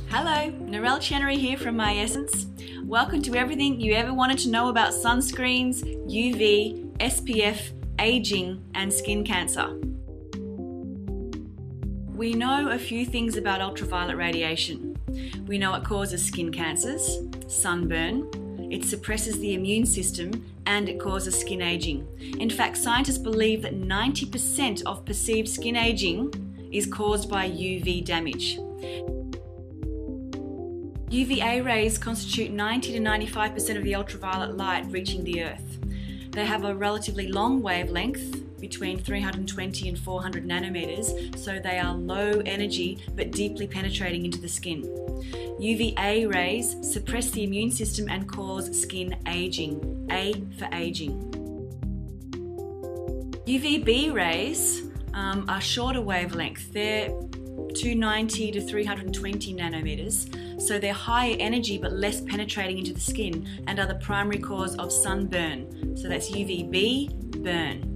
Hello, Narelle Chenery here from Miessence. Welcome to everything you ever wanted to know about sunscreens, UV, SPF, aging, and skin cancer. We know a few things about ultraviolet radiation. We know it causes skin cancers, sunburn, it suppresses the immune system, and it causes skin aging. In fact, scientists believe that 90% of perceived skin aging is caused by UV damage. UVA rays constitute 90 to 95% of the ultraviolet light reaching the Earth. They have a relatively long wavelength, between 320 and 400 nanometers, so they are low energy but deeply penetrating into the skin. UVA rays suppress the immune system and cause skin aging. A for aging. UVB rays are shorter wavelength. They're 290 to 320 nanometers, so they're higher energy but less penetrating into the skin and are the primary cause of sunburn. So that's UVB, burn.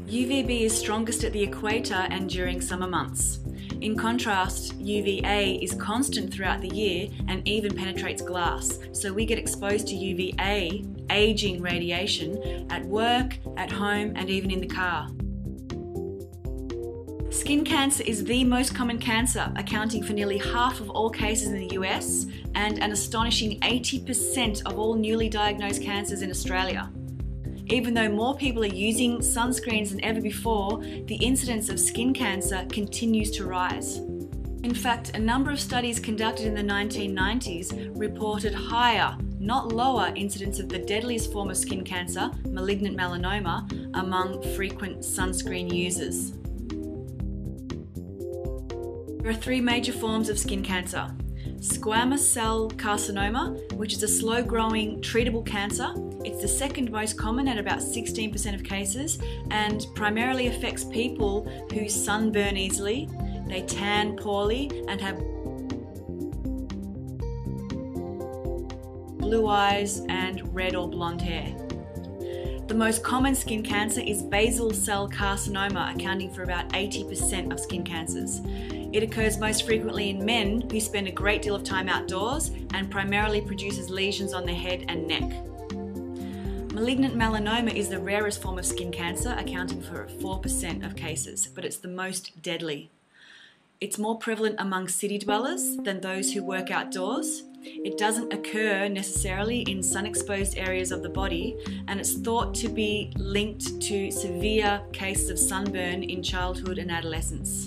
UVB is strongest at the equator and during summer months. In contrast, UVA is constant throughout the year and even penetrates glass, so we get exposed to UVA, aging radiation, at work, at home, and even in the car. Skin cancer is the most common cancer, accounting for nearly half of all cases in the US and an astonishing 80% of all newly diagnosed cancers in Australia. Even though more people are using sunscreens than ever before, the incidence of skin cancer continues to rise. In fact, a number of studies conducted in the 1990s reported higher, not lower, incidence of the deadliest form of skin cancer, malignant melanoma, among frequent sunscreen users. There are three major forms of skin cancer. Squamous cell carcinoma, which is a slow-growing, treatable cancer. It's the second most common at about 16% of cases and primarily affects people who sunburn easily, they tan poorly, and have blue eyes and red or blonde hair. The most common skin cancer is basal cell carcinoma, accounting for about 80% of skin cancers. It occurs most frequently in men who spend a great deal of time outdoors and primarily produces lesions on the head and neck. Malignant melanoma is the rarest form of skin cancer, accounting for 4% of cases, but it's the most deadly. It's more prevalent among city dwellers than those who work outdoors. It doesn't occur necessarily in sun-exposed areas of the body, and it's thought to be linked to severe cases of sunburn in childhood and adolescence.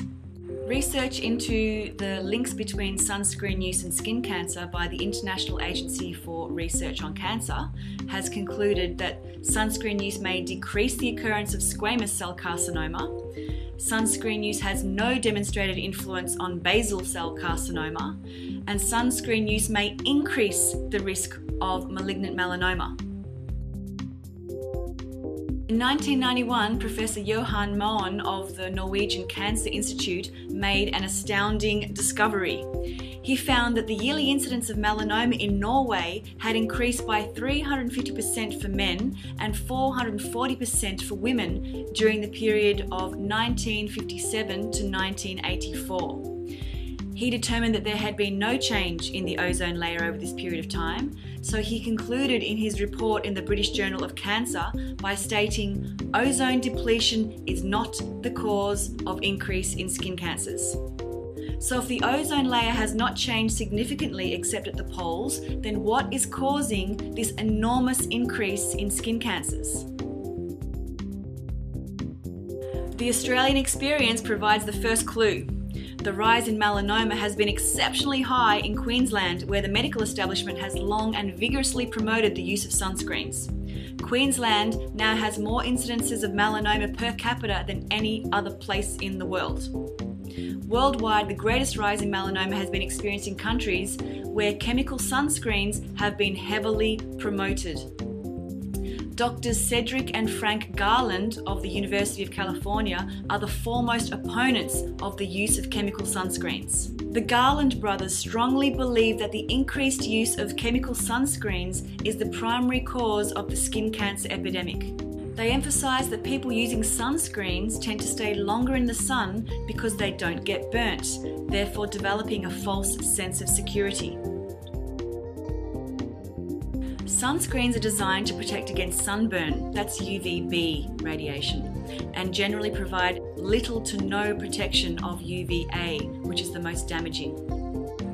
Research into the links between sunscreen use and skin cancer by the International Agency for Research on Cancer has concluded that sunscreen use may decrease the occurrence of squamous cell carcinoma. Sunscreen use has no demonstrated influence on basal cell carcinoma, and sunscreen use may increase the risk of malignant melanoma. In 1991, Professor Johan Moen of the Norwegian Cancer Institute made an astounding discovery. He found that the yearly incidence of melanoma in Norway had increased by 350% for men and 440% for women during the period of 1957 to 1984. He determined that there had been no change in the ozone layer over this period of time, so he concluded in his report in the British Journal of Cancer by stating, "Ozone depletion is not the cause of increase in skin cancers." So if the ozone layer has not changed significantly except at the poles, then what is causing this enormous increase in skin cancers? The Australian experience provides the first clue. The rise in melanoma has been exceptionally high in Queensland, where the medical establishment has long and vigorously promoted the use of sunscreens. Queensland now has more incidences of melanoma per capita than any other place in the world. Worldwide, the greatest rise in melanoma has been experienced in countries where chemical sunscreens have been heavily promoted. Doctors Cedric and Frank Garland of the University of California are the foremost opponents of the use of chemical sunscreens. The Garland brothers strongly believe that the increased use of chemical sunscreens is the primary cause of the skin cancer epidemic. They emphasize that people using sunscreens tend to stay longer in the sun because they don't get burnt, therefore developing a false sense of security. Sunscreens are designed to protect against sunburn, that's UVB radiation, and generally provide little to no protection of UVA, which is the most damaging.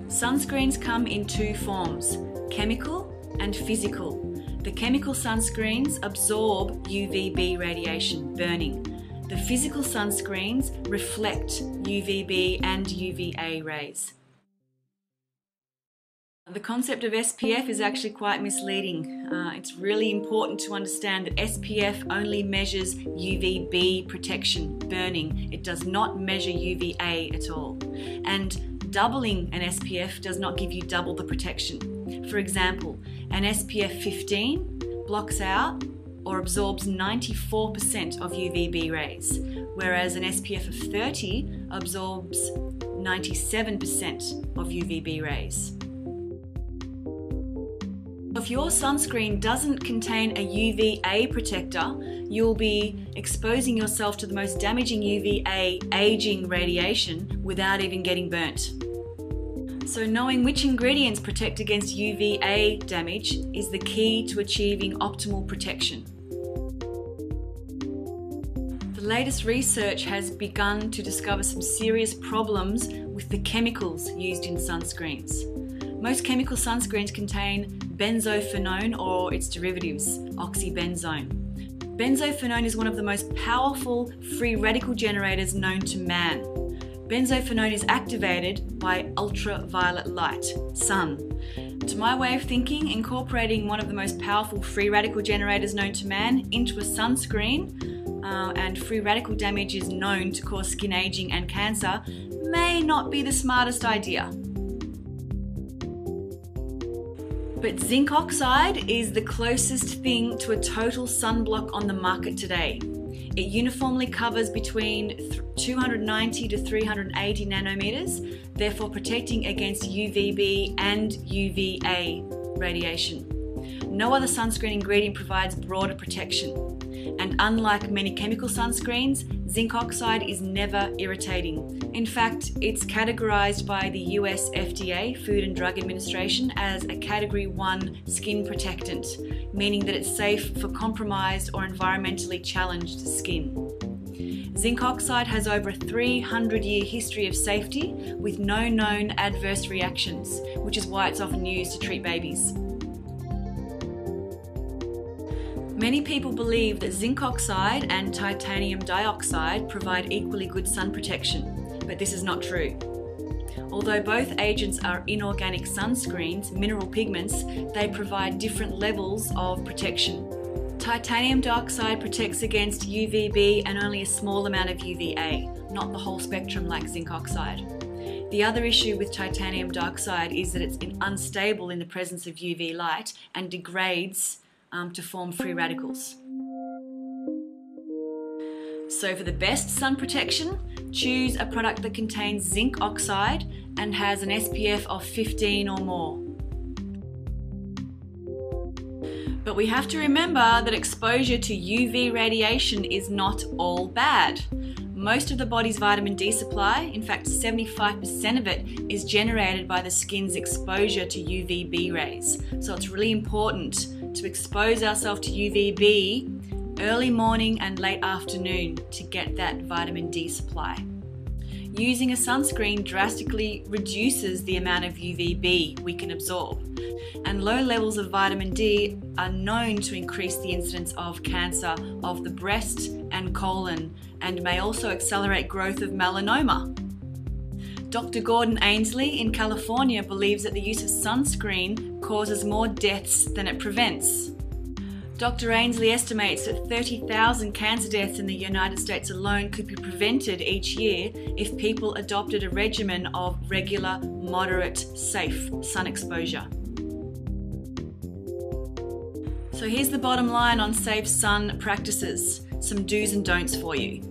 Sunscreens come in two forms, chemical and physical. The chemical sunscreens absorb UVB radiation, burning. The physical sunscreens reflect UVB and UVA rays. The concept of SPF is actually quite misleading. It's really important to understand that SPF only measures UVB protection, burning. It does not measure UVA at all. And doubling an SPF does not give you double the protection. For example, an SPF15 blocks out or absorbs 94% of UVB rays, whereas an SPF of 30 absorbs 97% of UVB rays. If your sunscreen doesn't contain a UVA protector, you'll be exposing yourself to the most damaging UVA aging radiation without even getting burnt. So knowing which ingredients protect against UVA damage is the key to achieving optimal protection. The latest research has begun to discover some serious problems with the chemicals used in sunscreens. Most chemical sunscreens contain benzophenone or its derivatives, oxybenzone. Benzophenone is one of the most powerful free radical generators known to man. Benzophenone is activated by ultraviolet light, sun. To my way of thinking, incorporating one of the most powerful free radical generators known to man into a sunscreen, and free radical damage is known to cause skin aging and cancer, may not be the smartest idea. But zinc oxide is the closest thing to a total sunblock on the market today. It uniformly covers between 290 to 380 nanometers, therefore protecting against UVB and UVA radiation. No other sunscreen ingredient provides broader protection. And unlike many chemical sunscreens, zinc oxide is never irritating. In fact, it's categorized by the US FDA, Food and Drug Administration, as a Category 1 skin protectant, meaning that it's safe for compromised or environmentally challenged skin. Zinc oxide has over a 300-year history of safety with no known adverse reactions, which is why it's often used to treat babies. Many people believe that zinc oxide and titanium dioxide provide equally good sun protection, but this is not true. Although both agents are inorganic sunscreens, mineral pigments, they provide different levels of protection. Titanium dioxide protects against UVB and only a small amount of UVA, not the whole spectrum like zinc oxide. The other issue with titanium dioxide is that it's unstable in the presence of UV light and degrades to form free radicals. So for the best sun protection, choose a product that contains zinc oxide and has an SPF of 15 or more. But we have to remember that exposure to UV radiation is not all bad. Most of the body's vitamin D supply, in fact 75% of it, is generated by the skin's exposure to UVB rays. So it's really important to expose ourselves to UVB early morning and late afternoon to get that vitamin D supply. Using a sunscreen drastically reduces the amount of UVB we can absorb, and low levels of vitamin D are known to increase the incidence of cancer of the breast and colon, and may also accelerate growth of melanoma. Dr. Gordon Ainsley in California believes that the use of sunscreen causes more deaths than it prevents. Dr. Ainsley estimates that 30,000 cancer deaths in the United States alone could be prevented each year if people adopted a regimen of regular, moderate, safe sun exposure. So here's the bottom line on safe sun practices, some do's and don'ts for you.